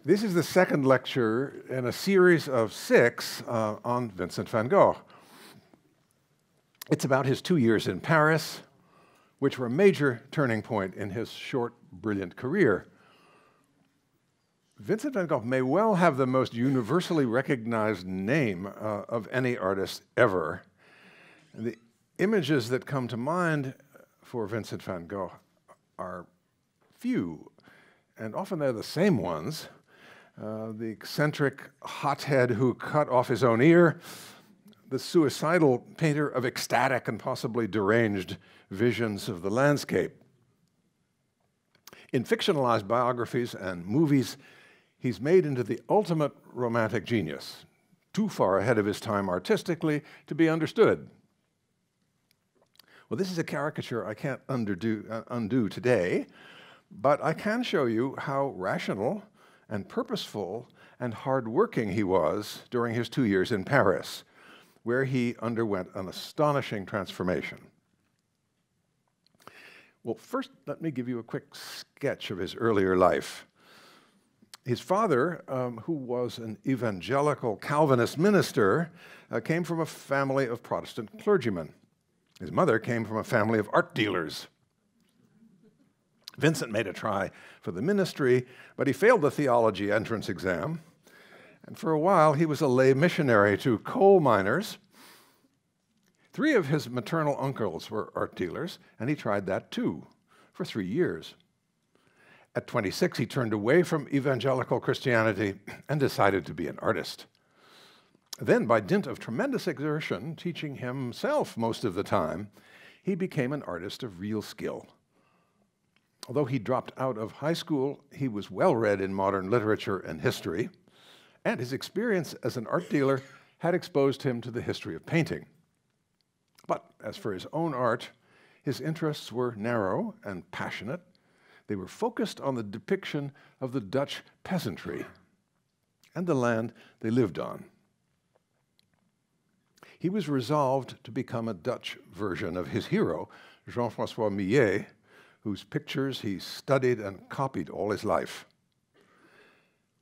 This is the second lecture in a series of 6 on Vincent van Gogh. It's about his 2 years in Paris, which were a major turning point in his short, brilliant career. Vincent van Gogh may well have the most universally recognized name of any artist ever. And the images that come to mind for Vincent van Gogh are few, and often they're the same ones. The eccentric hothead who cut off his own ear, the suicidal painter of ecstatic and possibly deranged visions of the landscape. In fictionalized biographies and movies, he's made into the ultimate romantic genius, too far ahead of his time artistically to be understood. Well, this is a caricature I can't undo today, but I can show you how rational and purposeful and hard-working he was during his 2 years in Paris, where he underwent an astonishing transformation. Well, first, let me give you a quick sketch of his earlier life. His father, who was an evangelical Calvinist minister, came from a family of Protestant clergymen. His mother came from a family of art dealers. Vincent made a try for the ministry, but he failed the theology entrance exam. And for a while, he was a lay missionary to coal miners. 3 of his maternal uncles were art dealers, and he tried that too for 3 years. At 26, he turned away from evangelical Christianity and decided to be an artist. Then, by dint of tremendous exertion, teaching himself most of the time, he became an artist of real skill. Although he dropped out of high school, he was well-read in modern literature and history, and his experience as an art dealer had exposed him to the history of painting. But as for his own art, his interests were narrow and passionate. They were focused on the depiction of the Dutch peasantry and the land they lived on. He was resolved to become a Dutch version of his hero, Jean-François Millet, whose pictures he studied and copied all his life.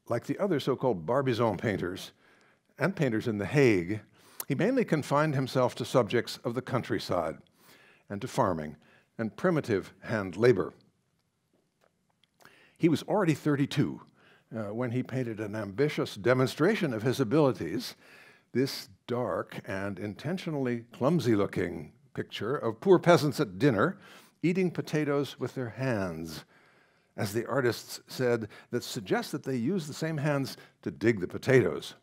Like the other so-called Barbizon painters and painters in The Hague, he mainly confined himself to subjects of the countryside and to farming and primitive hand labor. He was already 32 when he painted an ambitious demonstration of his abilities, this dark and intentionally clumsy-looking picture of poor peasants at dinner eating potatoes with their hands, as the artists said, that suggests that they use the same hands to dig the potatoes.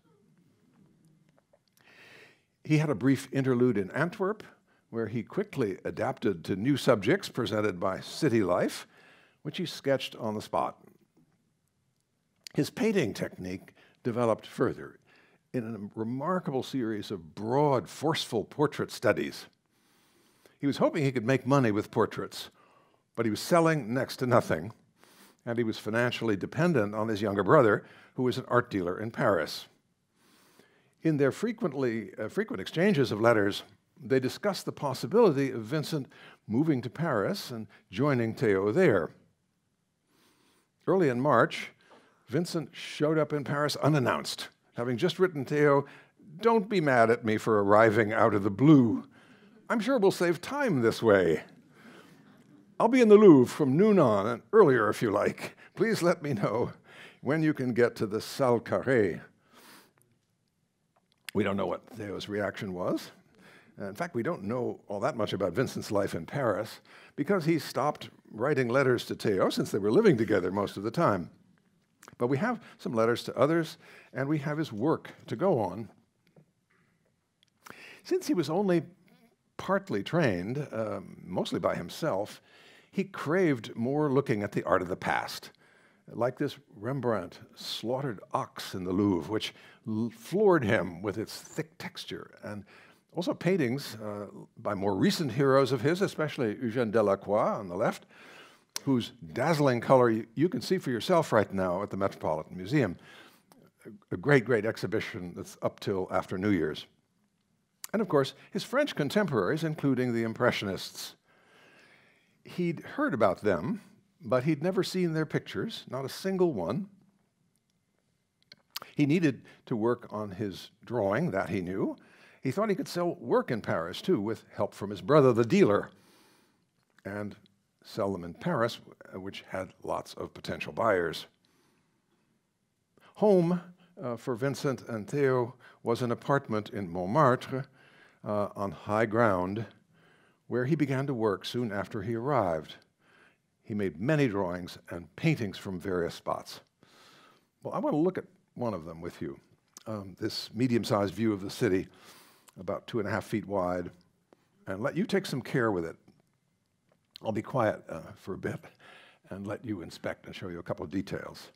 He had a brief interlude in Antwerp, where he quickly adapted to new subjects presented by city life, which he sketched on the spot. His painting technique developed further in a remarkable series of broad, forceful portrait studies. He was hoping he could make money with portraits, but he was selling next to nothing, and he was financially dependent on his younger brother, who was an art dealer in Paris. In their frequent exchanges of letters, they discussed the possibility of Vincent moving to Paris and joining Theo there. Early in March, Vincent showed up in Paris unannounced, having just written Theo, "Don't be mad at me for arriving out of the blue. I'm sure we'll save time this way. I'll be in the Louvre from noon on and earlier if you like. Please let me know when you can get to the Salle Carrée." We don't know what Theo's reaction was. In fact, we don't know all that much about Vincent's life in Paris because he stopped writing letters to Theo since they were living together most of the time. But we have some letters to others, and we have his work to go on. Since he was only partly trained, mostly by himself, he craved more looking at the art of the past, like this Rembrandt slaughtered ox in the Louvre, which floored him with its thick texture, and also paintings by more recent heroes of his, especially Eugène Delacroix on the left, whose dazzling color you can see for yourself right now at the Metropolitan Museum. A great, great exhibition that's up till after New Year's. And of course, his French contemporaries, including the Impressionists. He'd heard about them, but he'd never seen their pictures, not a single one. He needed to work on his drawing, that he knew. He thought he could sell work in Paris, too, with help from his brother, the dealer, and sell them in Paris, which had lots of potential buyers. Home for Vincent and Theo was an apartment in Montmartre on high ground, where he began to work soon after he arrived. He made many drawings and paintings from various spots. Well, I want to look at one of them with you, this medium-sized view of the city, about 2.5 feet wide, and let you take some care with it. I'll be quiet for a bit and let you inspect and show you a couple of details.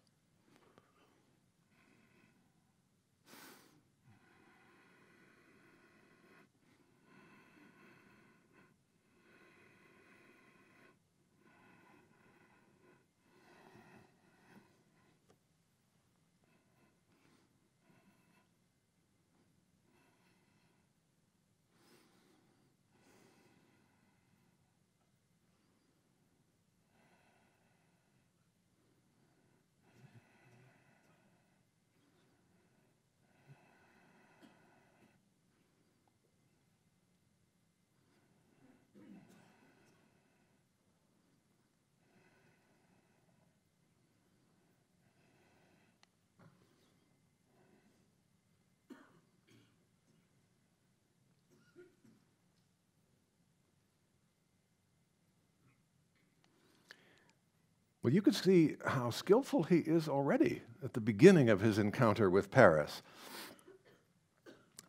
Well, you can see how skillful he is already at the beginning of his encounter with Paris.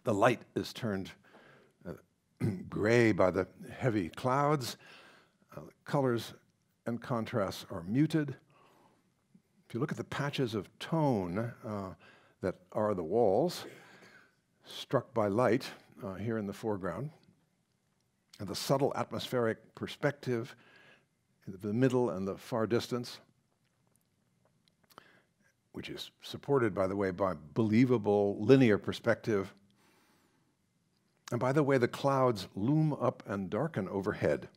The light is turned gray by the heavy clouds. Colors and contrasts are muted. If you look at the patches of tone that are the walls, struck by light here in the foreground, and the subtle atmospheric perspective in the middle and the far distance, which is supported, by the way, by believable linear perspective. And by the way, the clouds loom up and darken overhead.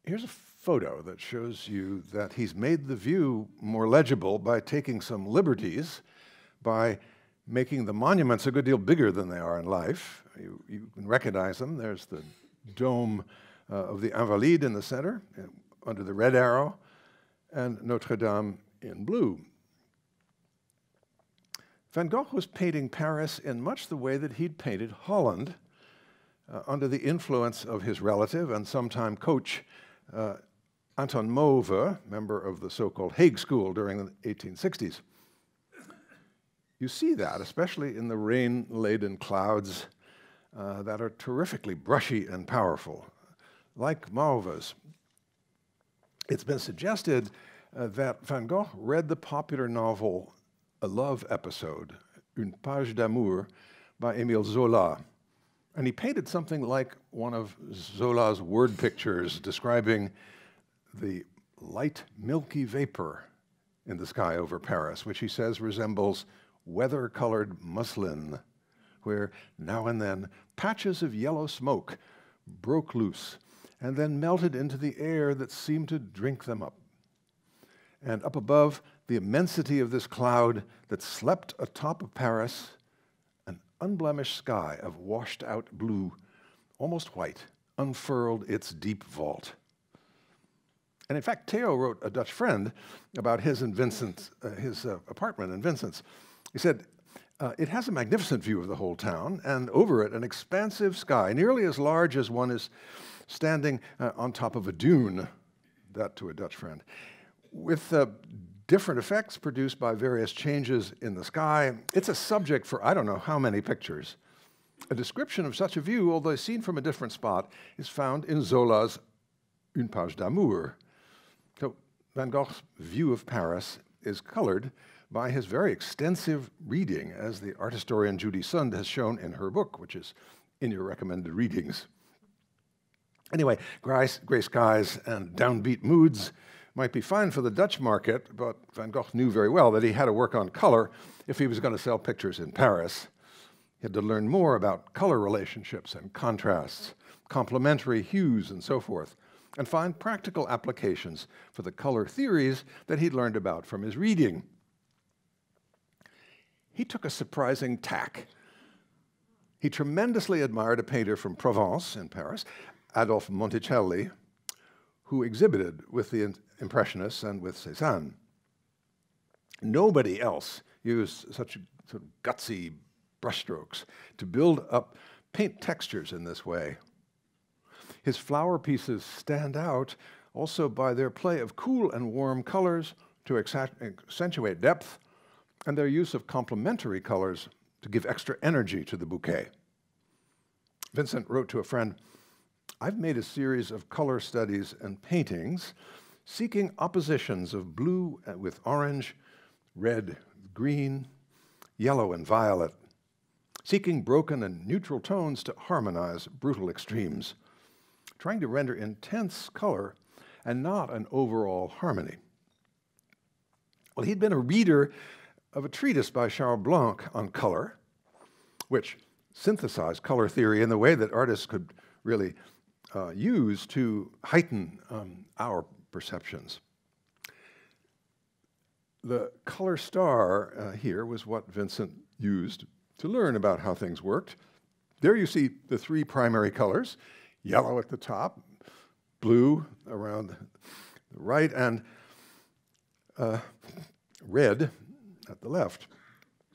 Here's a photo that shows you that he's made the view more legible by taking some liberties, by making the monuments a good deal bigger than they are in life. You can recognize them. There's the dome of the Invalides in the center, under the red arrow, and Notre Dame in blue. Van Gogh was painting Paris in much the way that he'd painted Holland, under the influence of his relative and sometime coach, Anton Mauve, member of the so-called Hague School during the 1860s. You see that, especially in the rain-laden clouds that are terrifically brushy and powerful. Like Mauve's, it's been suggested that Van Gogh read the popular novel A Love Episode, Une Page d'Amour, by Émile Zola, and he painted something like one of Zola's word pictures describing the light milky vapor in the sky over Paris, which he says resembles weather-colored muslin, where now and then patches of yellow smoke broke loose and then melted into the air that seemed to drink them up. And up above, the immensity of this cloud that slept atop of Paris, an unblemished sky of washed-out blue, almost white, unfurled its deep vault. And in fact, Theo wrote a Dutch friend about his and Vincent's, his apartment in Vincent's. He said, it has a magnificent view of the whole town, and over it an expansive sky, nearly as large as one is standing on top of a dune, that to a Dutch friend, with different effects produced by various changes in the sky. It's a subject for I don't know how many pictures. A description of such a view, although seen from a different spot, is found in Zola's Une Page d'Amour. So Van Gogh's view of Paris is colored by his very extensive reading, as the art historian Judy Sund has shown in her book, which is in your recommended readings. Anyway, gray skies and downbeat moods might be fine for the Dutch market, but Van Gogh knew very well that he had to work on color if he was going to sell pictures in Paris. He had to learn more about color relationships and contrasts, complementary hues and so forth, and find practical applications for the color theories that he'd learned about from his reading. he took a surprising tack. He tremendously admired a painter from Provence in Paris, Adolphe Monticelli, who exhibited with the Impressionists and with Cézanne. Nobody else used such sort of gutsy brushstrokes to build up paint textures in this way. His flower pieces stand out also by their play of cool and warm colors to accentuate depth, and their use of complementary colors to give extra energy to the bouquet. Vincent wrote to a friend, "I've made a series of color studies and paintings seeking oppositions of blue with orange, red, green, yellow, and violet, seeking broken and neutral tones to harmonize brutal extremes, trying to render intense color and not an overall harmony." Well, he'd been a reader of a treatise by Charles Blanc on color, which synthesized color theory in the way that artists could really use to heighten our perceptions. The color star here was what Vincent used to learn about how things worked. There you see the three primary colors, yellow at the top, blue around the right, and red at the left.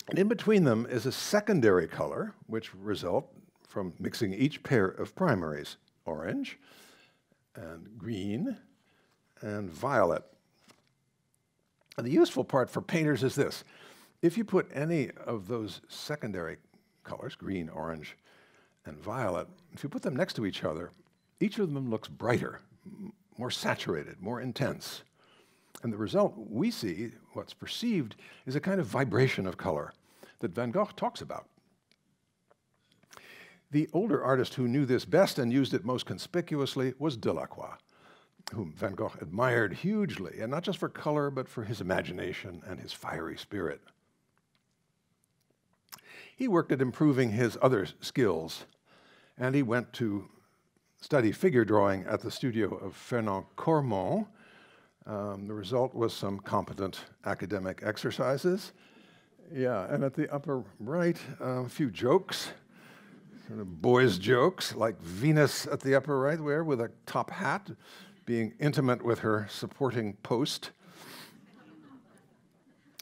And in between them is a secondary color, which result from mixing each pair of primaries, orange and green and violet. And the useful part for painters is this. If you put any of those secondary colors, green, orange, and violet, if you put them next to each other, each of them looks brighter, more saturated, more intense. And the result we see, what's perceived, is a kind of vibration of color that Van Gogh talks about. The older artist who knew this best and used it most conspicuously was Delacroix, whom Van Gogh admired hugely, and not just for color, but for his imagination and his fiery spirit. He worked at improving his other skills, and he went to study figure drawing at the studio of Fernand Cormon. The result was some competent academic exercises. Yeah, and at the upper right, a few jokes, sort of boys' jokes, like Venus at the upper right there with a top hat, being intimate with her supporting post.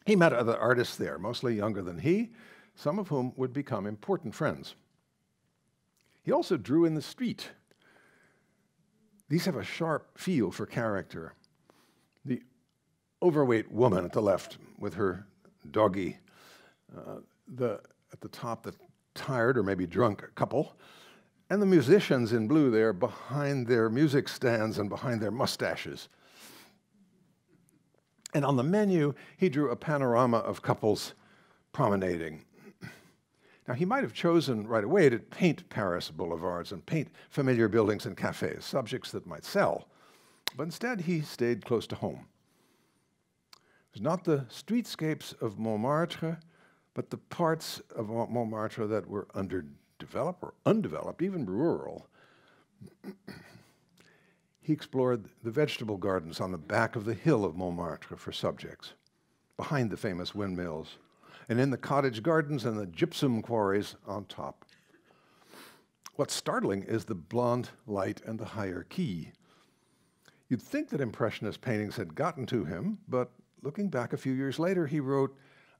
He met other artists there, mostly younger than he, some of whom would become important friends. He also drew in the street. These have a sharp feel for character. The overweight woman at the left with her doggy, at the top, the tired or maybe drunk couple, and the musicians in blue there behind their music stands and behind their mustaches. And on the menu, he drew a panorama of couples promenading. Now, he might have chosen right away to paint Paris boulevards and paint familiar buildings and cafes, subjects that might sell. But instead, he stayed close to home. It was not the streetscapes of Montmartre, but the parts of Montmartre that were underdeveloped or undeveloped, even rural. He explored the vegetable gardens on the back of the hill of Montmartre for subjects, behind the famous windmills, and in the cottage gardens and the gypsum quarries on top. What's startling is the blonde light and the higher key. You'd think that Impressionist paintings had gotten to him, but looking back a few years later, he wrote,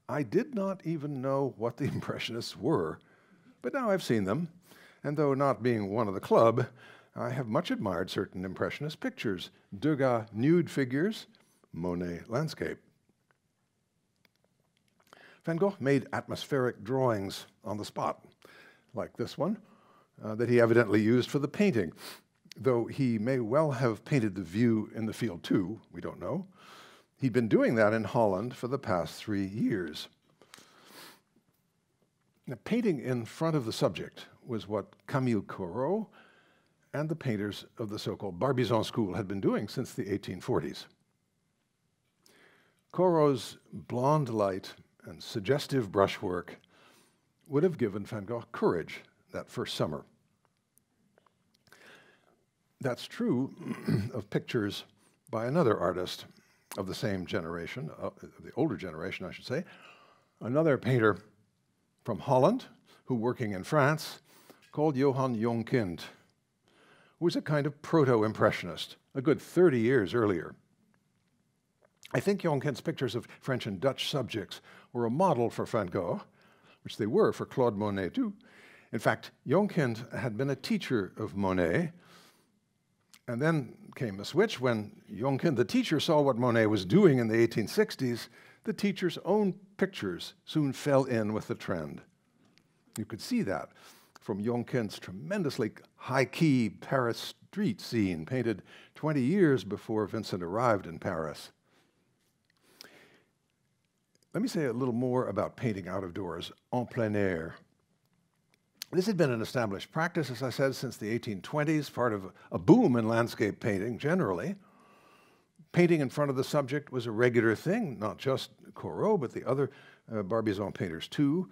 "I did not even know what the Impressionists were, but now I've seen them, and though not being one of the club, I have much admired certain Impressionist pictures, Degas nude figures, Monet landscape." Van Gogh made atmospheric drawings on the spot, like this one, that he evidently used for the painting, though he may well have painted the view in the field too, we don't know. He'd been doing that in Holland for the past 3 years. Now, painting in front of the subject was what Camille Corot and the painters of the so-called Barbizon school had been doing since the 1840s. Corot's blonde light and suggestive brushwork would have given Van Gogh courage that first summer. That's true of pictures by another artist of the same generation, the older generation, I should say, Another painter from Holland, who working in France, called Johan Jonkind, who was a kind of proto-impressionist, a good 30 years earlier. I think Jonkind's pictures of French and Dutch subjects were a model for Van Gogh, which they were for Claude Monet too. In fact, Jonkind had been a teacher of Monet, and then came a switch when Jonkind, the teacher, saw what Monet was doing in the 1860s. The teacher's own pictures soon fell in with the trend. You could see that from Jonkind's tremendously high-key Paris street scene, painted 20 years before Vincent arrived in Paris. Let me say a little more about painting out of doors, en plein air. This had been an established practice, as I said, since the 1820s, part of a boom in landscape painting generally. Painting in front of the subject was a regular thing, not just Corot, but the other Barbizon painters too,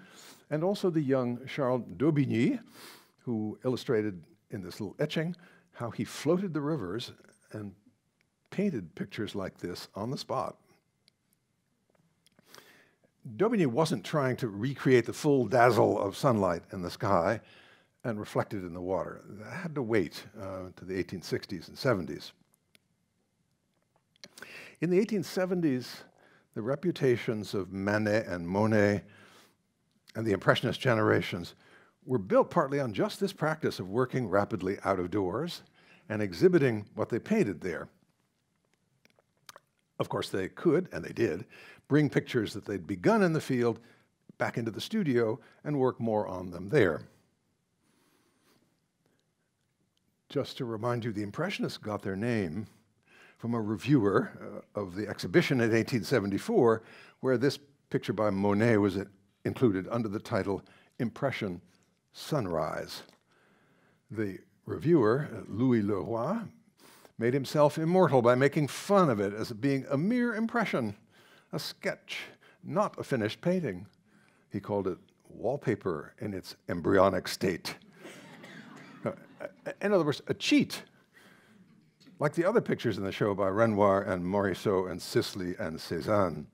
and also the young Charles d'Aubigny, who illustrated in this little etching how he floated the rivers and painted pictures like this on the spot. D'Aubigny wasn't trying to recreate the full dazzle of sunlight in the sky and reflected in the water. That had to wait to the 1860s and 70s. In the 1870s, the reputations of Manet and Monet and the Impressionist generations were built partly on just this practice of working rapidly out of doors and exhibiting what they painted there. Of course, they could, and they did, bring pictures that they'd begun in the field back into the studio and work more on them there. Just to remind you, the Impressionists got their name from a reviewer of the exhibition in 1874, where this picture by Monet was included under the title Impression Sunrise. The reviewer, Louis Leroy, made himself immortal by making fun of it as being a mere impression, a sketch, not a finished painting. He called it wallpaper in its embryonic state. In other words, a cheat, like the other pictures in the show by Renoir and Morisot and Sisley and Cézanne.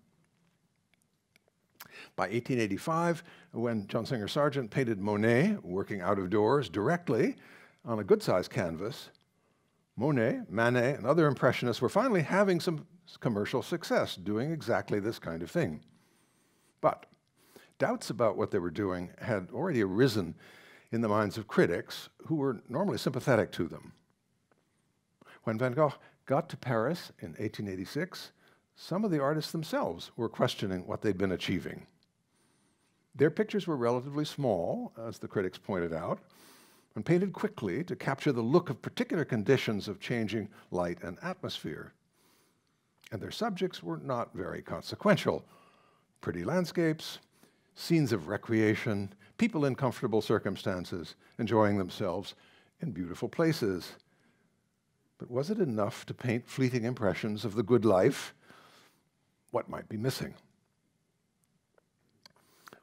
By 1885, when John Singer Sargent painted Monet working out of doors directly on a good-sized canvas, Monet, Manet, and other Impressionists were finally having some commercial success doing exactly this kind of thing. But doubts about what they were doing had already arisen in the minds of critics who were normally sympathetic to them. When Van Gogh got to Paris in 1886, some of the artists themselves were questioning what they'd been achieving. Their pictures were relatively small, as the critics pointed out, and painted quickly to capture the look of particular conditions of changing light and atmosphere. And their subjects were not very consequential. Pretty landscapes, scenes of recreation, people in comfortable circumstances, enjoying themselves in beautiful places. But was it enough to paint fleeting impressions of the good life? What might be missing?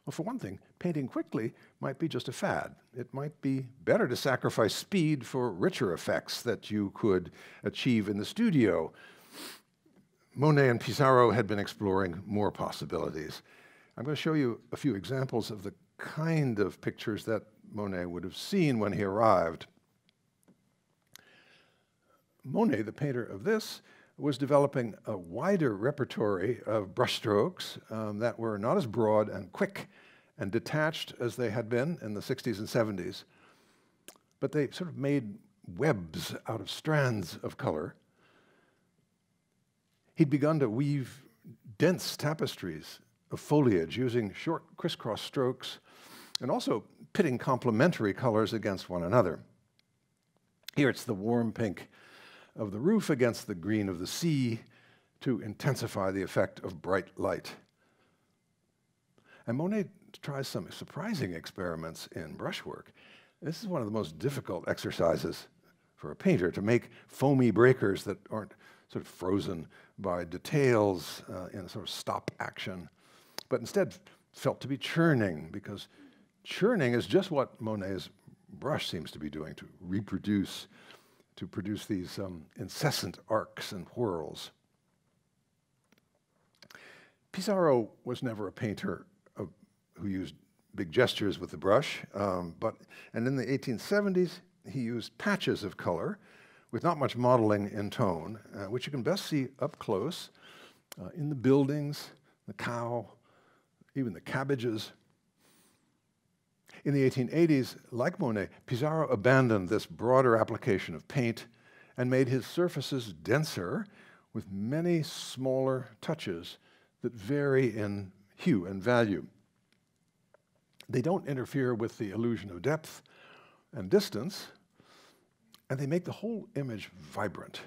Well, for one thing, painting quickly might be just a fad. It might be better to sacrifice speed for richer effects that you could achieve in the studio. Monet and Pissarro had been exploring more possibilities. I'm going to show you a few examples of the kind of pictures that Monet would have seen when he arrived. Monet, the painter of this, was developing a wider repertory of brushstrokes that were not as broad and quick and detached as they had been in the 60s and 70s, but they sort of made webs out of strands of color. He'd begun to weave dense tapestries of foliage using short crisscross strokes and also pitting complementary colors against one another. Here it's the warm pink of the roof against the green of the sea to intensify the effect of bright light. And Monet tries some surprising experiments in brushwork. This is one of the most difficult exercises for a painter, to make foamy breakers that aren't sort of frozen by details in a sort of stop action, but instead felt to be churning, because churning is just what Monet's brush seems to be doing, to reproduce, to produce these incessant arcs and whirls. Pissarro was never a painter of who used big gestures with the brush, and in the 1870s, he used patches of color with not much modeling in tone, which you can best see up close in the buildings, the cow, even the cabbages. In the 1880s, like Monet, Pissarro abandoned this broader application of paint and made his surfaces denser with many smaller touches that vary in hue and value. They don't interfere with the illusion of depth and distance, and they make the whole image vibrant.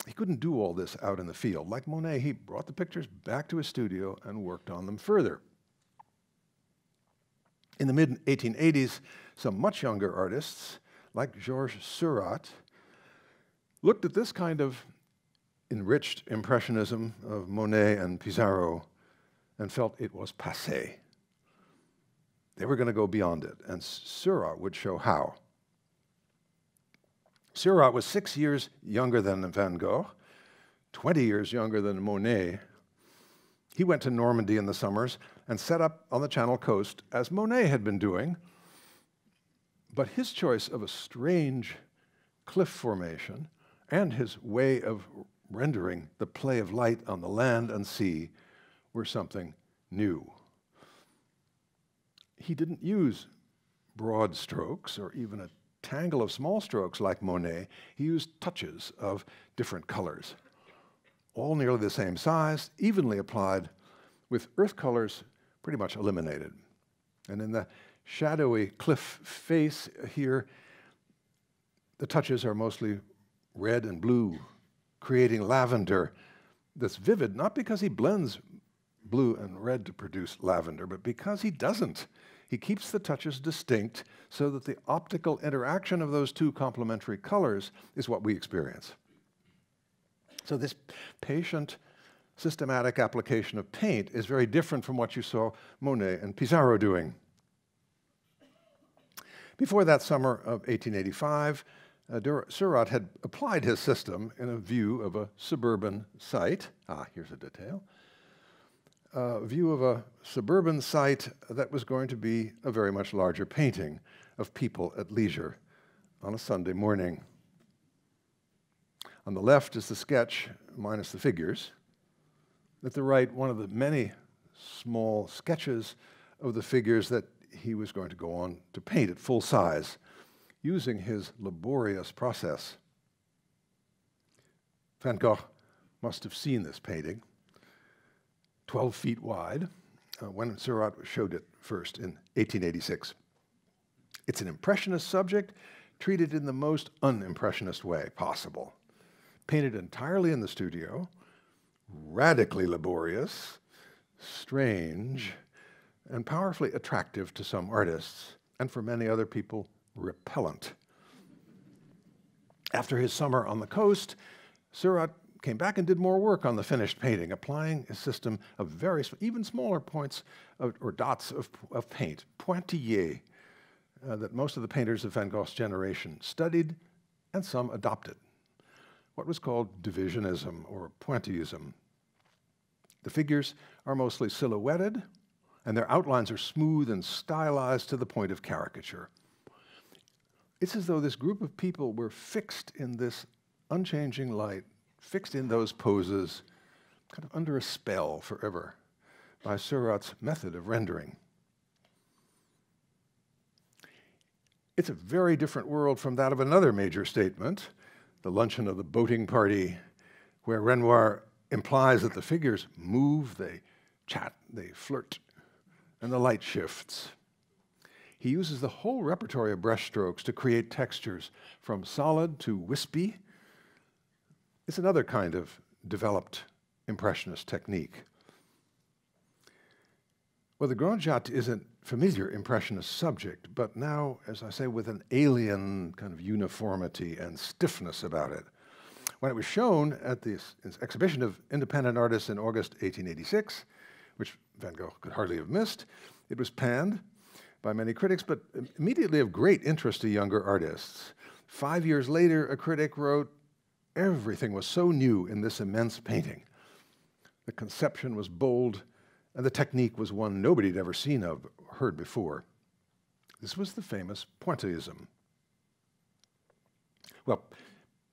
He couldn't do all this out in the field. Like Monet, he brought the pictures back to his studio and worked on them further. In the mid-1880s, some much younger artists, like Georges Seurat, looked at this kind of enriched impressionism of Monet and Pissarro and felt it was passé. They were going to go beyond it, and Seurat would show how. Seurat was 6 years younger than Van Gogh, 20 years younger than Monet. He went to Normandy in the summers and set up on the Channel coast, as Monet had been doing, but his choice of a strange cliff formation and his way of rendering the play of light on the land and sea were something new. He didn't use broad strokes or even a tangle of small strokes like Monet. He used touches of different colors, all nearly the same size, evenly applied, with earth colors pretty much eliminated. And in the shadowy cliff face here, the touches are mostly red and blue, creating lavender that's vivid, not because he blends blue and red to produce lavender, but because he doesn't. He keeps the touches distinct so that the optical interaction of those two complementary colors is what we experience. So this patient, systematic application of paint is very different from what you saw Monet and Pissarro doing. Before that summer of 1885, Seurat had applied his system in a view of a suburban site. Here's a detail. A view of a suburban site that was going to be a very much larger painting of people at leisure on a Sunday morning. On the left is the sketch, minus the figures. At the right, one of the many small sketches of the figures that he was going to go on to paint at full size, using his laborious process. Van Gogh must have seen this painting, 12 feet wide, when Seurat showed it first in 1886. It's an Impressionist subject, treated in the most un-Impressionist way possible. Painted entirely in the studio, radically laborious, strange, and powerfully attractive to some artists, and for many other people, repellent. After his summer on the coast, Seurat came back and did more work on the finished painting, applying a system of very, even smaller points or dots of paint, pointillés, that most of the painters of Van Gogh's generation studied and some adopted. What was called divisionism or pointillism. The figures are mostly silhouetted, and their outlines are smooth and stylized to the point of caricature. It's as though this group of people were fixed in this unchanging light, fixed in those poses, kind of under a spell forever by Seurat's method of rendering. It's a very different world from that of another major statement, the luncheon of the boating party, where Renoir implies that the figures move, they chat, they flirt, and the light shifts. He uses the whole repertory of brushstrokes to create textures from solid to wispy. It's another kind of developed Impressionist technique. Well, the Grand Jatte is a familiar Impressionist subject, but now, as I say, with an alien kind of uniformity and stiffness about it. When it was shown at this exhibition of independent artists in August 1886, which Van Gogh could hardly have missed, it was panned by many critics, but immediately of great interest to younger artists. 5 years later, a critic wrote, "Everything was so new in this immense painting. The conception was bold and the technique was one nobody had ever seen or heard before. This was the famous pointillism. Well,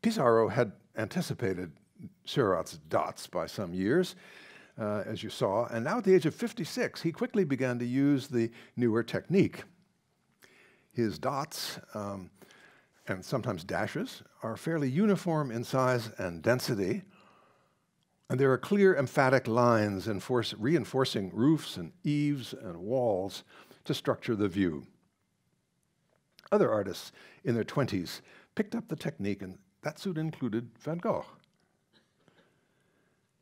Pissarro had anticipated Seurat's dots by some years, as you saw, and now at the age of 56, he quickly began to use the newer technique. His dots, and sometimes dashes, are fairly uniform in size and density, and there are clear, emphatic lines reinforcing roofs and eaves and walls to structure the view. Other artists in their 20s picked up the technique, and that soon included Van Gogh.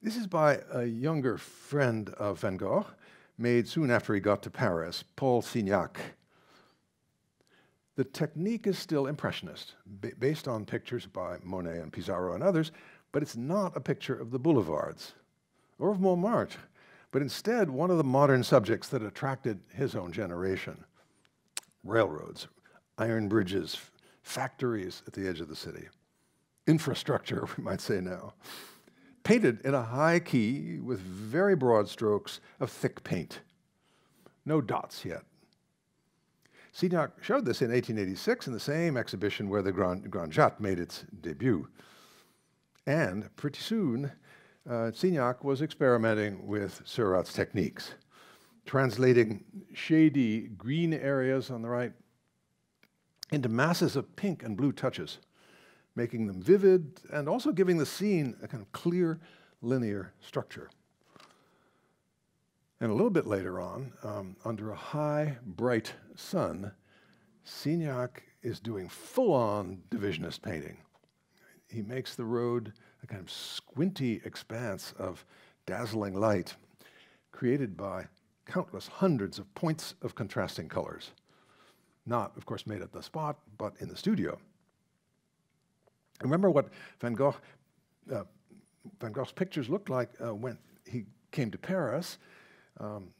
This is by a younger friend of Van Gogh, made soon after he got to Paris, Paul Signac. The technique is still Impressionist, based on pictures by Monet and Pissarro and others, but it's not a picture of the boulevards or of Montmartre, but instead one of the modern subjects that attracted his own generation: railroads, iron bridges, factories at the edge of the city. Infrastructure, we might say now. Painted in a high key with very broad strokes of thick paint. No dots yet. Signac showed this in 1886 in the same exhibition where the Grand Jatte made its debut. And pretty soon, Signac was experimenting with Seurat's techniques, translating shady green areas on the right into masses of pink and blue touches, making them vivid and also giving the scene a kind of clear, linear structure. And a little bit later on, under a high, bright sun, Signac is doing full-on divisionist painting. He makes the road a kind of squinty expanse of dazzling light, created by countless hundreds of points of contrasting colors. Not, of course, made at the spot, but in the studio. Remember what Van Gogh's pictures looked like when he came to Paris.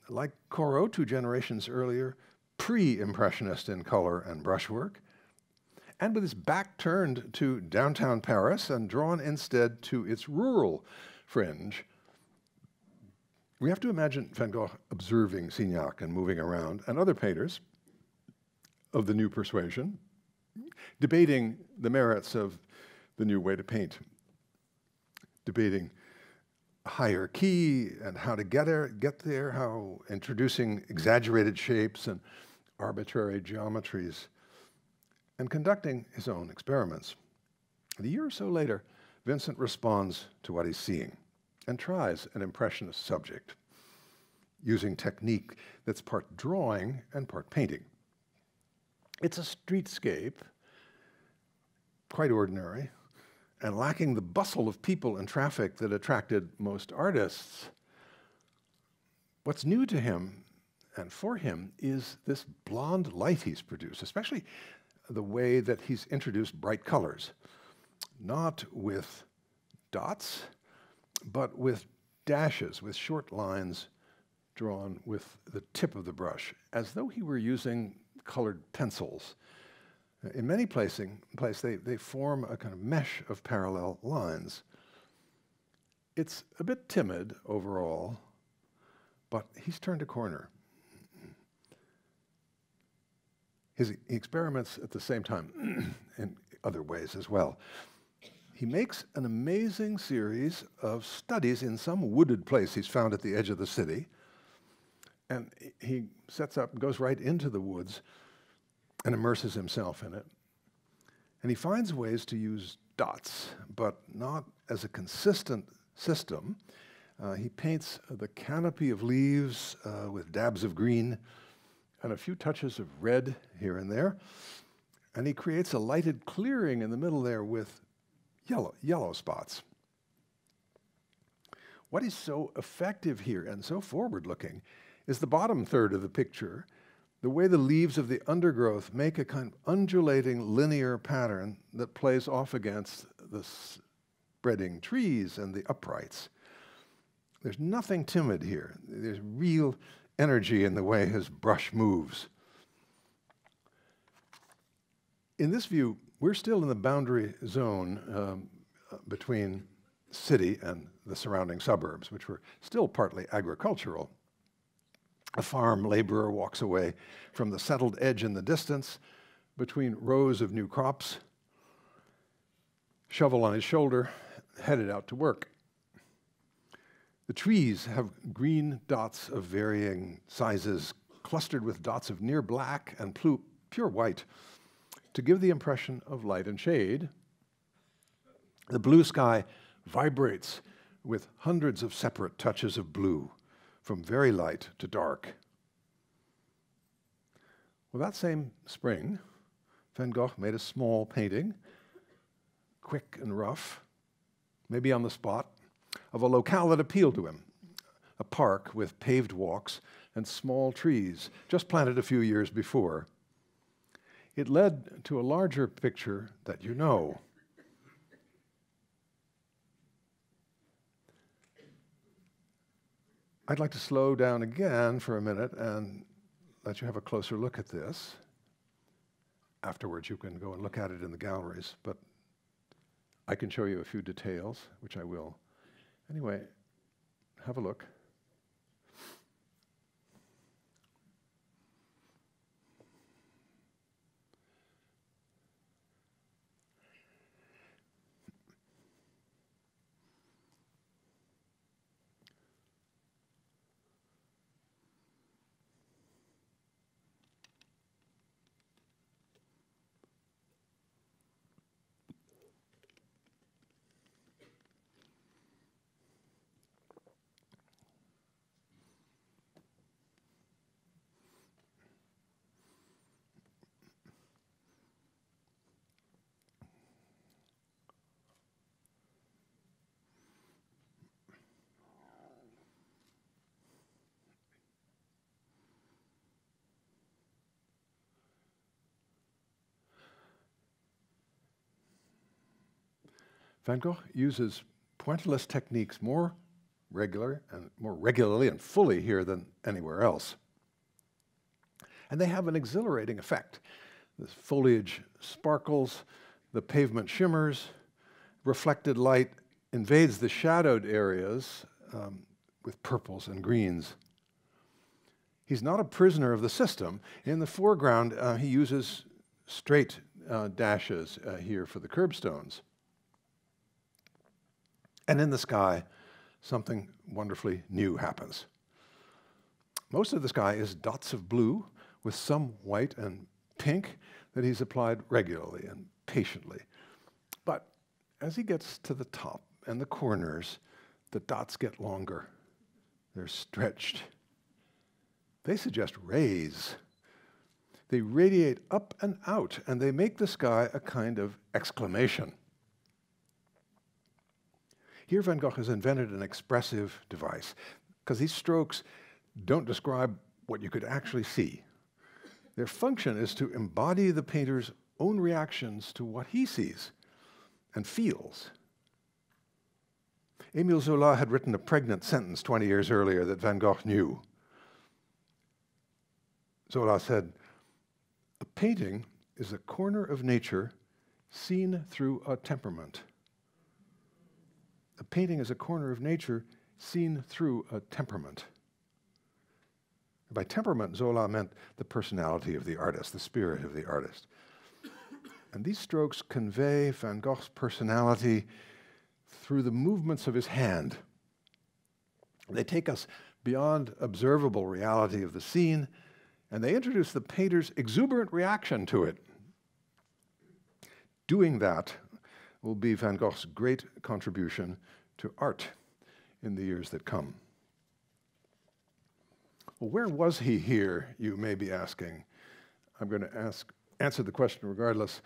Like Corot 2 generations earlier, pre-Impressionist in color and brushwork, and with his back turned to downtown Paris and drawn instead to its rural fringe. We have to imagine Van Gogh observing Signac and moving around, and other painters of the new persuasion, debating the merits of the new way to paint, debating higher key and how to get there, how introducing exaggerated shapes and arbitrary geometries, and conducting his own experiments. And a year or so later, Vincent responds to what he's seeing and tries an Impressionist subject, using technique that's part drawing and part painting. It's a streetscape, quite ordinary, and lacking the bustle of people and traffic that attracted most artists. What's new to him and for him is this blonde light he's produced, especially the way that he's introduced bright colors, not with dots, but with dashes, with short lines drawn with the tip of the brush, as though he were using colored pencils. In many places, they form a kind of mesh of parallel lines. It's a bit timid overall, but he's turned a corner. He experiments at the same time in other ways as well. He makes an amazing series of studies in some wooded place he's found at the edge of the city, and he sets up, goes right into the woods and immerses himself in it. And he finds ways to use dots, but not as a consistent system. He paints the canopy of leaves with dabs of green and a few touches of red here and there. And he creates a lighted clearing in the middle there with yellow spots. What is so effective here and so forward-looking is the bottom third of the picture, the way the leaves of the undergrowth make a kind of undulating linear pattern that plays off against the spreading trees and the uprights. There's nothing timid here. There's real energy in the way his brush moves. In this view, we're still in the boundary zone between city and the surrounding suburbs, which were still partly agricultural. A farm laborer walks away from the settled edge in the distance between rows of new crops, shovel on his shoulder, headed out to work. The trees have green dots of varying sizes, clustered with dots of near black and pure white, to give the impression of light and shade. The blue sky vibrates with hundreds of separate touches of blue, from very light to dark. Well, that same spring, Van Gogh made a small painting, quick and rough, maybe on the spot, of a locale that appealed to him, a park with paved walks and small trees, just planted a few years before. It led to a larger picture that you know. I'd like to slow down again for a minute and let you have a closer look at this. Afterwards, you can go and look at it in the galleries, but I can show you a few details, which I will. Anyway, have a look. Van Gogh uses pointillist techniques more regularly and fully here than anywhere else. And they have an exhilarating effect. The foliage sparkles, the pavement shimmers, reflected light invades the shadowed areas with purples and greens. He's not a prisoner of the system. In the foreground, he uses straight dashes here for the curbstones. And in the sky, something wonderfully new happens. Most of the sky is dots of blue with some white and pink that he's applied regularly and patiently. But as he gets to the top and the corners, the dots get longer. They're stretched. They suggest rays. They radiate up and out, and they make the sky a kind of exclamation. Here Van Gogh has invented an expressive device, because these strokes don't describe what you could actually see. Their function is to embody the painter's own reactions to what he sees and feels. Émile Zola had written a pregnant sentence 20 years earlier that Van Gogh knew. Zola said, "A painting is a corner of nature seen through a temperament." A painting is a corner of nature seen through a temperament. By temperament, Zola meant the personality of the artist, the spirit of the artist. And these strokes convey Van Gogh's personality through the movements of his hand. They take us beyond observable reality of the scene, and they introduce the painter's exuberant reaction to it. Doing that will be Van Gogh's great contribution to art in the years that come. Well, where was he here, you may be asking? I'm going to answer the question regardless.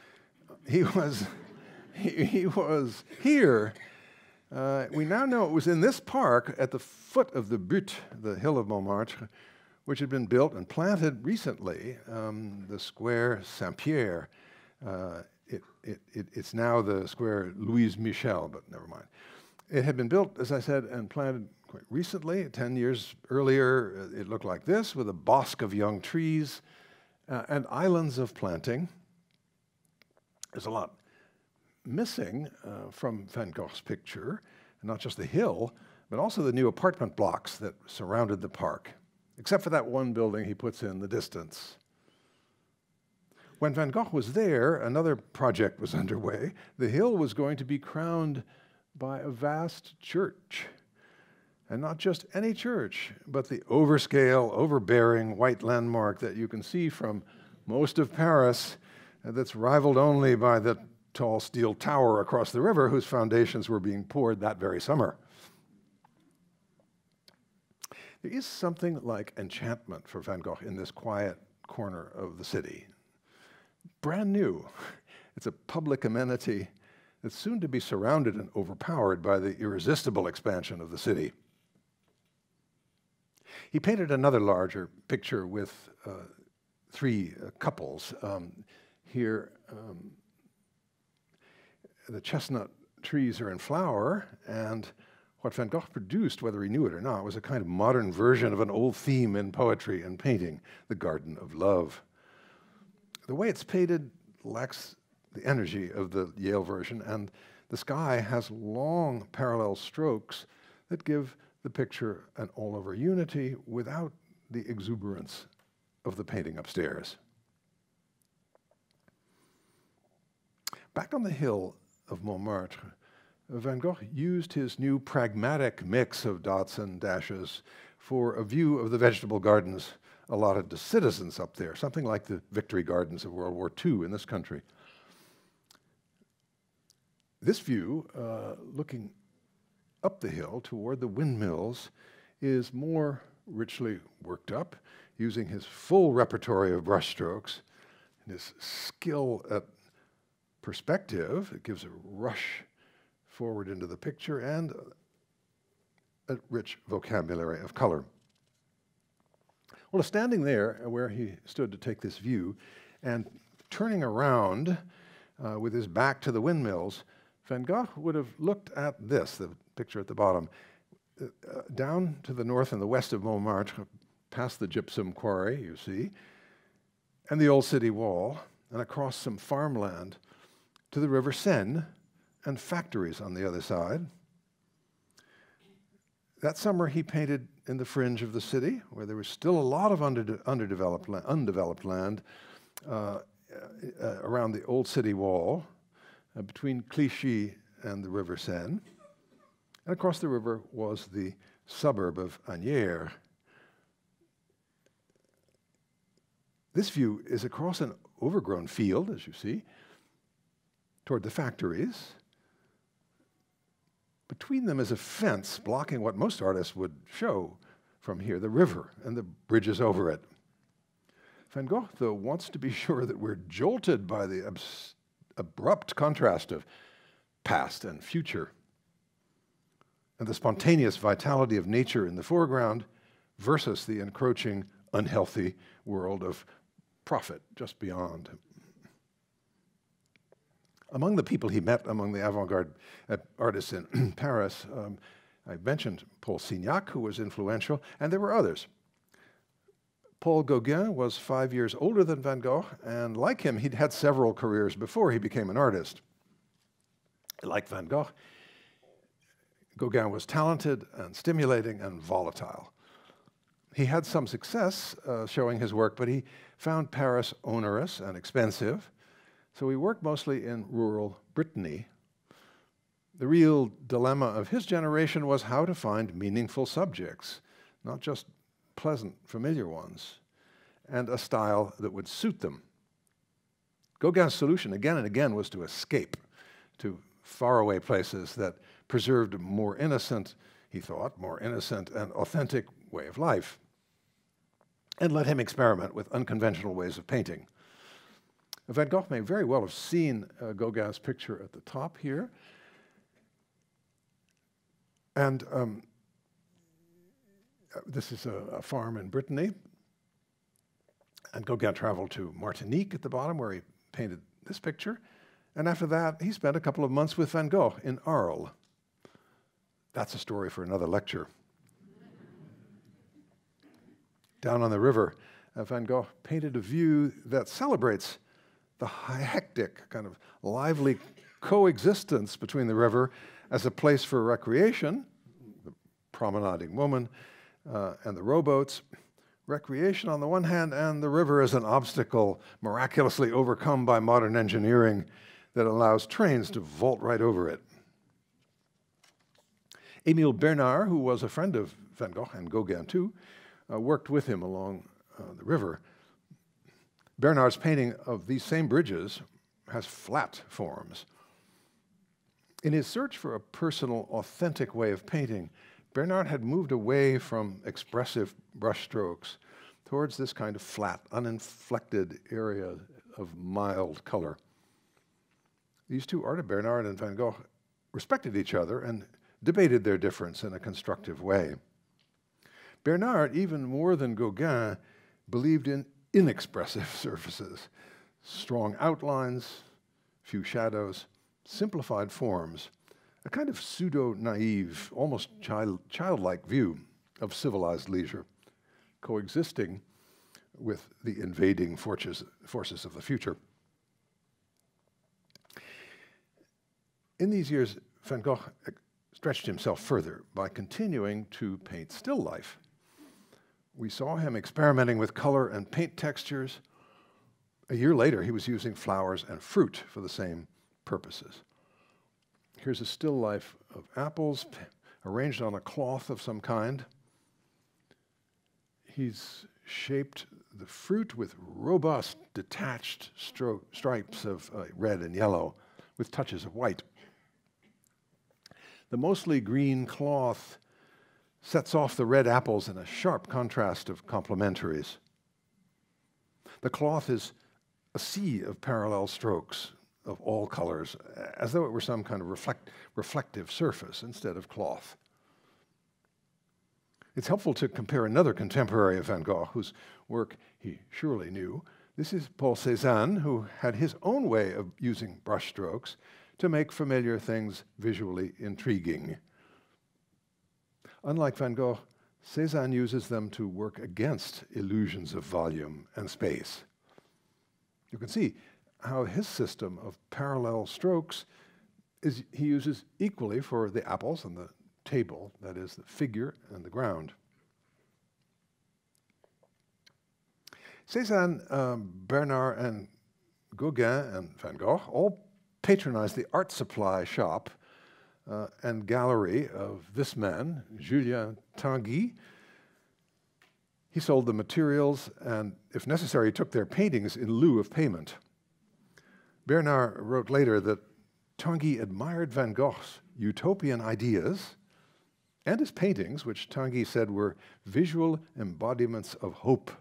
He was here. We now know it was in this park at the foot of the Butte, the hill of Montmartre, which had been built and planted recently, the square Saint-Pierre. It's now the square Louise Michel, but never mind. It had been built, as I said, and planted quite recently. 10 years earlier, it looked like this, with a bosque of young trees and islands of planting. There's a lot missing from Van Gogh's picture, and not just the hill, but also the new apartment blocks that surrounded the park. except for that one building he puts in the distance. When Van Gogh was there, another project was underway. The hill was going to be crowned by a vast church. And not just any church, but the overscale, overbearing white landmark that you can see from most of Paris, that's rivaled only by the tall steel tower across the river whose foundations were being poured that very summer. There is something like enchantment for Van Gogh in this quiet corner of the city. Brand new. It's a public amenity that's soon to be surrounded and overpowered by the irresistible expansion of the city. He painted another larger picture with three couples. Here, the chestnut trees are in flower, and what Van Gogh produced, whether he knew it or not, was a kind of modern version of an old theme in poetry and painting, the Garden of Love. The way it's painted lacks the energy of the Yale version, and the sky has long parallel strokes that give the picture an all-over unity without the exuberance of the painting upstairs. Back on the hill of Montmartre, Van Gogh used his new pragmatic mix of dots and dashes for a view of the vegetable gardens allotted to citizens up there, something like the Victory Gardens of World War II in this country. This view, looking up the hill toward the windmills, is more richly worked up, using his full repertory of brushstrokes and his skill at perspective. It gives a rush forward into the picture and a rich vocabulary of color. Well, standing there where he stood to take this view and turning around with his back to the windmills, Van Gogh would have looked at this, the picture at the bottom, down to the north and the west of Montmartre, past the gypsum quarry, you see, and the old city wall, and across some farmland to the River Seine and factories on the other side. That summer he painted in the fringe of the city, where there was still a lot of undeveloped land around the old city wall, between Clichy and the River Seine. And across the river was the suburb of Asnières. This view is across an overgrown field, as you see, toward the factories. Between them is a fence blocking what most artists would show from here, the river and the bridges over it. Van Gogh, though, wants to be sure that we're jolted by the abrupt contrast of past and future, and the spontaneous vitality of nature in the foreground versus the encroaching, unhealthy world of profit just beyond. Among the people he met among the avant-garde artists in Paris, I mentioned Paul Signac, who was influential, and there were others. Paul Gauguin was 5 years older than Van Gogh, and like him, he'd had several careers before he became an artist. Like Van Gogh, Gauguin was talented and stimulating and volatile. He had some success showing his work, but he found Paris onerous and expensive, so he worked mostly in rural Brittany. The real dilemma of his generation was how to find meaningful subjects, not just pleasant, familiar ones, and a style that would suit them. Gauguin's solution again and again was to escape to faraway places that preserved a more innocent, he thought, more innocent and authentic way of life, and let him experiment with unconventional ways of painting. Van Gogh may very well have seen Gauguin's picture at the top here, and this is a farm in Brittany, and Gauguin traveled to Martinique at the bottom, where he painted this picture, and after that he spent a couple of months with Van Gogh in Arles. That's a story for another lecture. Down on the river, Van Gogh painted a view that celebrates the hectic, kind of lively coexistence between the river as a place for recreation, the promenading woman, and the rowboats, recreation on the one hand, and the river as an obstacle miraculously overcome by modern engineering that allows trains to vault right over it. Émile Bernard, who was a friend of Van Gogh and Gauguin too, worked with him along the river. Bernard's painting of these same bridges has flat forms. In his search for a personal, authentic way of painting, Bernard had moved away from expressive brushstrokes towards this kind of flat, uninflected area of mild color. These two artists, Bernard and Van Gogh, respected each other and debated their difference in a constructive way. Bernard, even more than Gauguin, believed in inexpressive surfaces, strong outlines, few shadows, simplified forms, a kind of pseudo-naive, almost childlike view of civilized leisure, coexisting with the invading forces of the future. In these years, Van Gogh stretched himself further by continuing to paint still life. We saw him experimenting with color and paint textures. A year later, he was using flowers and fruit for the same purposes. Here's a still life of apples arranged on a cloth of some kind. He's shaped the fruit with robust, detached stripes of red and yellow with touches of white. The mostly green cloth sets off the red apples in a sharp contrast of complementaries. The cloth is a sea of parallel strokes of all colors, as though it were some kind of reflective surface instead of cloth. It's helpful to compare another contemporary of Van Gogh, whose work he surely knew. This is Paul Cézanne, who had his own way of using brushstrokes to make familiar things visually intriguing. Unlike Van Gogh, Cézanne uses them to work against illusions of volume and space. You can see how his system of parallel strokes he uses equally for the apples and the table, that is, the figure and the ground. Cézanne, Bernard, and Gauguin and Van Gogh all patronized the art supply shop and gallery of this man, Julien Tanguy. He sold the materials and, if necessary, took their paintings in lieu of payment. Bernard wrote later that Tanguy admired Van Gogh's utopian ideas and his paintings, which Tanguy said were visual embodiments of hope.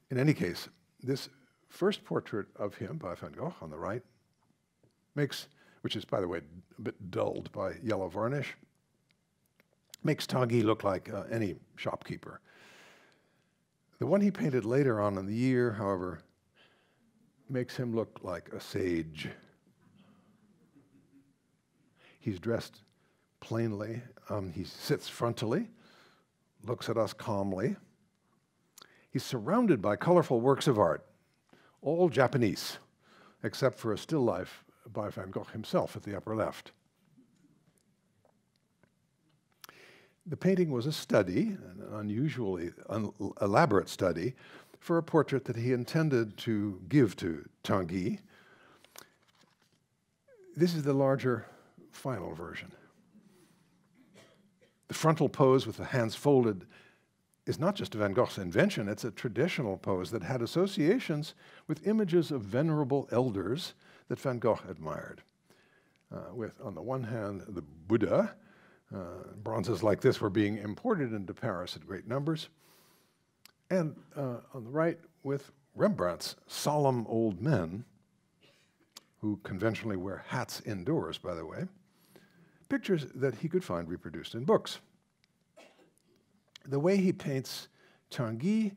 In any case, this first portrait of him by Van Gogh on the right which is, by the way, a bit dulled by yellow varnish, makes Tanguy look like any shopkeeper. The one he painted later on in the year, however, makes him look like a sage. He's dressed plainly. He sits frontally, looks at us calmly. He's surrounded by colorful works of art, all Japanese, except for a still life by Van Gogh himself at the upper left. The painting was a study, an unusually elaborate study, for a portrait that he intended to give to Tanguy. This is the larger final version. The frontal pose with the hands folded is not just Van Gogh's invention, it's a traditional pose that had associations with images of venerable elders that Van Gogh admired. With, on the one hand, the Buddha. Bronzes like this were being imported into Paris at great numbers. And on the right, with Rembrandt's solemn old men, who conventionally wear hats indoors, by the way, pictures that he could find reproduced in books. The way he paints Tanguy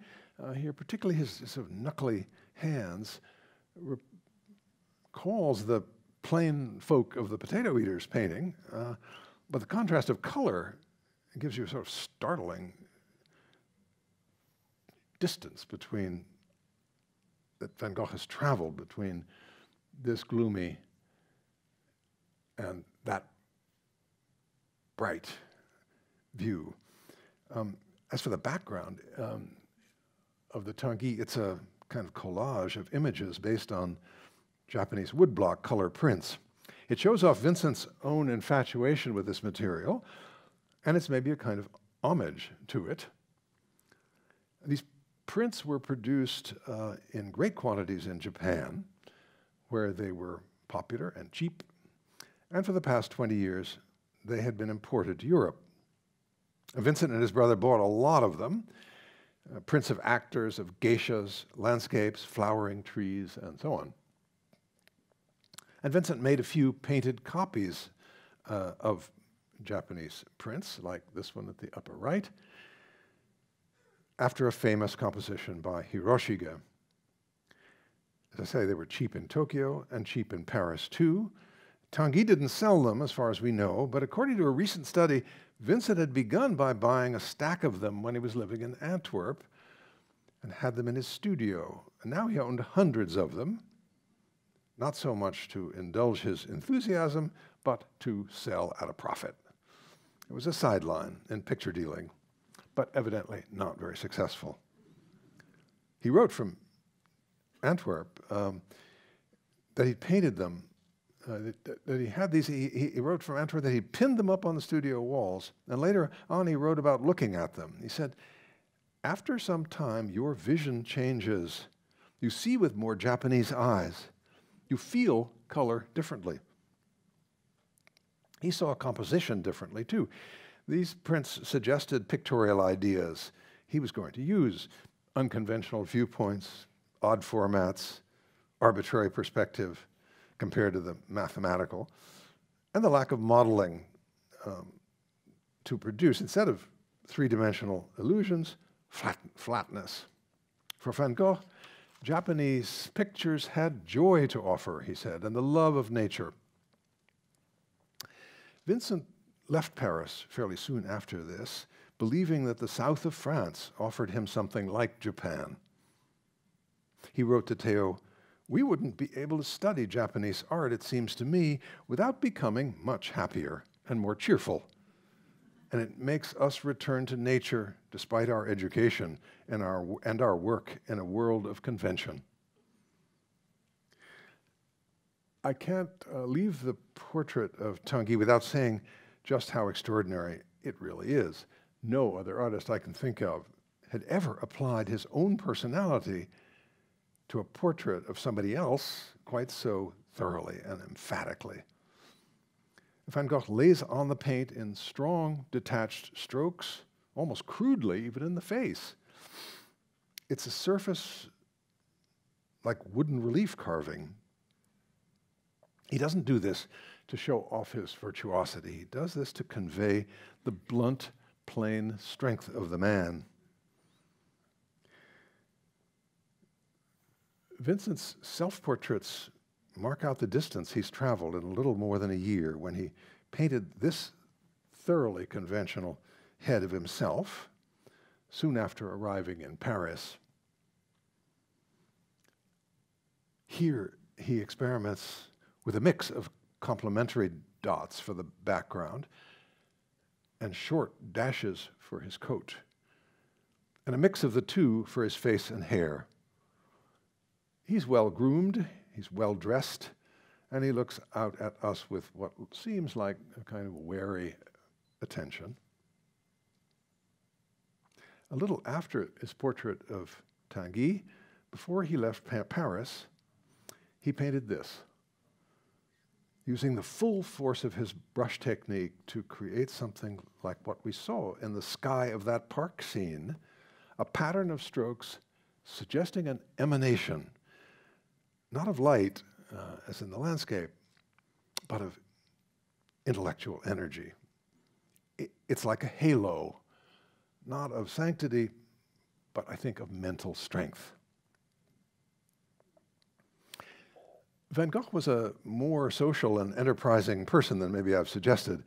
here, particularly his sort of knuckly hands, recalls the plain folk of the potato eaters painting, but the contrast of color gives you a sort of startling distance between, that Van Gogh has traveled between this gloomy and that bright view. As for the background of the Tanguy, it's a kind of collage of images based on Japanese woodblock color prints. It shows off Vincent's own infatuation with this material, and it's maybe a kind of homage to it. These prints were produced in great quantities in Japan, where they were popular and cheap, and for the past 20 years, they had been imported to Europe. Vincent and his brother bought a lot of them, prints of actors, of geishas, landscapes, flowering trees, and so on. And Vincent made a few painted copies of Japanese prints, like this one at the upper right, after a famous composition by Hiroshige. As I say, they were cheap in Tokyo and cheap in Paris too. Tanguy didn't sell them, as far as we know, but according to a recent study, Vincent had begun by buying a stack of them when he was living in Antwerp and had them in his studio. And now he owned hundreds of them, not so much to indulge his enthusiasm, but to sell at a profit. It was a sideline in picture dealing, but evidently not very successful. He wrote from Antwerp that he painted them, that he had these, he wrote from Antwerp that he pinned them up on the studio walls, and later on he wrote about looking at them. He said, "After some time, your vision changes. You see with more Japanese eyes. You feel color differently." He saw composition differently too. These prints suggested pictorial ideas. He was going to use unconventional viewpoints, odd formats, arbitrary perspective compared to the mathematical, and the lack of modeling to produce, instead of three-dimensional illusions, flatness. For Van Gogh, Japanese pictures had joy to offer, he said, and the love of nature. Vincent left Paris fairly soon after this, believing that the south of France offered him something like Japan. He wrote to Theo, "We wouldn't be able to study Japanese art, it seems to me, without becoming much happier and more cheerful. And it makes us return to nature despite our education and our work in a world of convention." I can't leave the portrait of Tanguy without saying just how extraordinary it really is. No other artist I can think of had ever applied his own personality to a portrait of somebody else quite so thoroughly and emphatically. Van Gogh lays on the paint in strong, detached strokes, almost crudely, even in the face. It's a surface like wooden relief carving. He doesn't do this to show off his virtuosity. He does this to convey the blunt, plain strength of the man. Vincent's self-portraits mark out the distance he's traveled in a little more than a year when he painted this thoroughly conventional head of himself soon after arriving in Paris. Here he experiments with a mix of complementary dots for the background and short dashes for his coat, and a mix of the two for his face and hair. He's well-groomed, he's well-dressed, and he looks out at us with what seems like a kind of wary attention. A little after his portrait of Tanguy, before he left Paris, he painted this, using the full force of his brush technique to create something like what we saw in the sky of that park scene, a pattern of strokes suggesting an emanation, not of light, as in the landscape, but of intellectual energy. It's like a halo, not of sanctity, but I think of mental strength. Van Gogh was a more social and enterprising person than maybe I've suggested.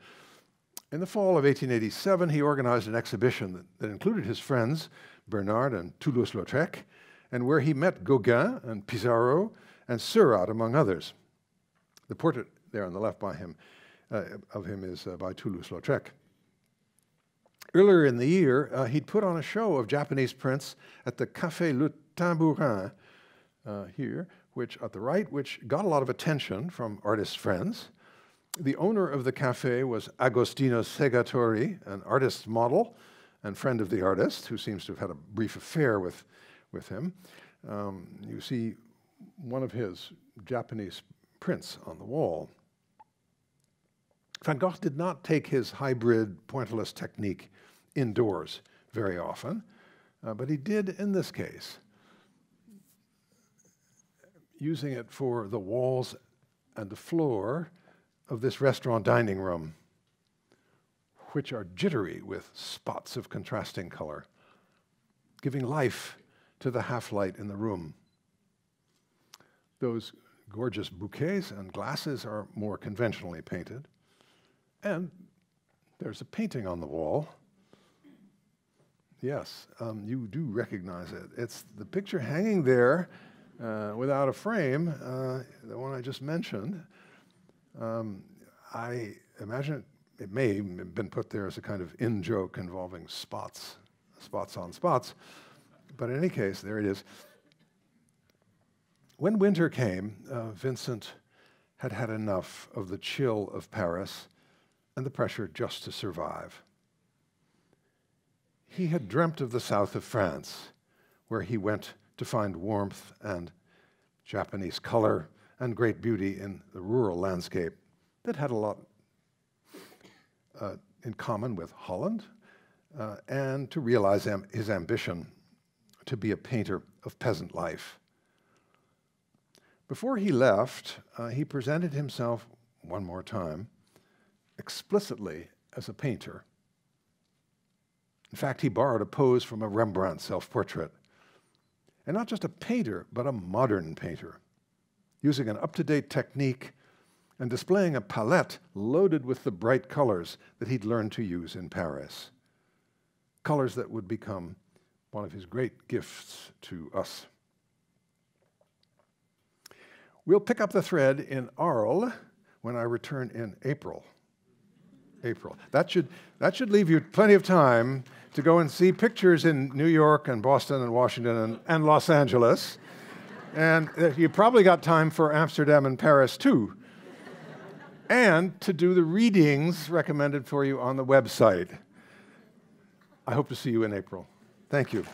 In the fall of 1887, he organized an exhibition that included his friends, Bernard and Toulouse-Lautrec, and where he met Gauguin and Pissarro and Seurat, among others. The portrait there on the left by him, of him is by Toulouse-Lautrec. Earlier in the year, he'd put on a show of Japanese prints at the Café Le Tambourin here, which at the right, which got a lot of attention from artist friends. The owner of the cafe was Agostino Segatori, an artist model and friend of the artist, who seems to have had a brief affair with him. You see one of his Japanese prints on the wall. Van Gogh did not take his hybrid pointillist technique indoors very often, but he did in this case, using it for the walls and the floor of this restaurant dining room, which are jittery with spots of contrasting color, giving life to the half-light in the room. Those gorgeous bouquets and glasses are more conventionally painted. And there's a painting on the wall. Yes, you do recognize it. It's the picture hanging there without a frame, the one I just mentioned. I imagine it may have been put there as a kind of in-joke involving spots on spots. But in any case, there it is. When winter came, Vincent had had enough of the chill of Paris and the pressure just to survive. He had dreamt of the south of France, where he went to find warmth and Japanese color and great beauty in the rural landscape that had a lot in common with Holland, and to realize his ambition to be a painter of peasant life. Before he left, he presented himself one more time explicitly as a painter. In fact, he borrowed a pose from a Rembrandt self-portrait. And not just a painter, but a modern painter, using an up-to-date technique and displaying a palette loaded with the bright colors that he'd learned to use in Paris. Colors that would become one of his great gifts to us. We'll pick up the thread in Arles when I return in April. That should leave you plenty of time to go and see pictures in New York and Boston and Washington and Los Angeles. And you probably got time for Amsterdam and Paris too. And to do the readings recommended for you on the website. I hope to see you in April. Thank you.